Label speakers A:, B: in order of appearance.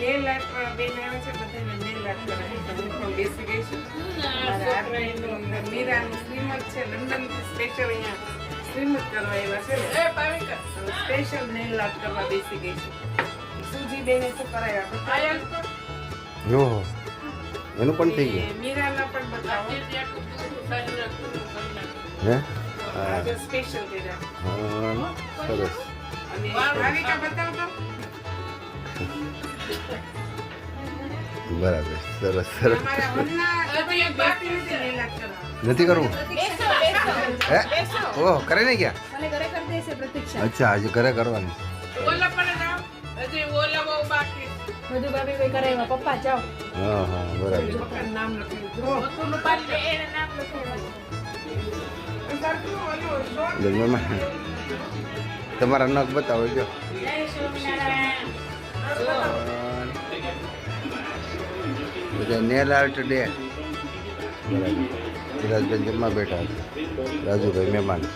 A: Nail art વાળા બેન આવે છે, બધાને નેલ આર્ટ કરાવી તો હું પણ બેસી ગઈ છું. મારા આર્ટનું મીરાનું શ્રીમદ છે, લંડનથી સ્પેશિયલ અહીંયા શ્રીમદ કરવા આવ્યા છે ને, સ્પેશિયલ નેલ આર્ટ કરવા બેસી ગઈ છું. સુજી બેને શું કરાવ્યા
B: ઓહો એનું પણ થઈ ગયું
A: મીરાના પણ બતાવો.
B: હે
A: આજે સ્પેશિયલ કર્યા.
B: હા સરસ
A: અને ભાવિકા બતાવતો.
B: બરાબર સરસ સરસ
A: અમારા હમણાં તમે બાકી નથી નેલ આર્ટ કરવા.
B: નથી કરવું હે ઓહ કરે નહીં ગયા
C: મને ઘરે કરી દેશે પ્રતીક્ષા.
B: અચ્છા હજી ઘરે કરવાની
A: ઓલા પણ જાઓ. હજી ઓલા બહુ બાકી.
C: બધું ભાભી કોઈ કરે એમાં પપ્પા જાઓ.
B: હા હા બરાબર
A: પપ્પાનું નામ લખેલું. જો.
C: બકુનું પાલે એને નામ લખેલું.
A: સરખું ઓલું શોર્ટ.
B: મમ્મા તમારા નખ બતાવો જો
C: જય સ્વામિનારાયણ.
B: બધા નેલ આર્ટ ડે બરાબર વિરાજબેન જમવા બેઠા છે રાજુભાઈ મહેમાન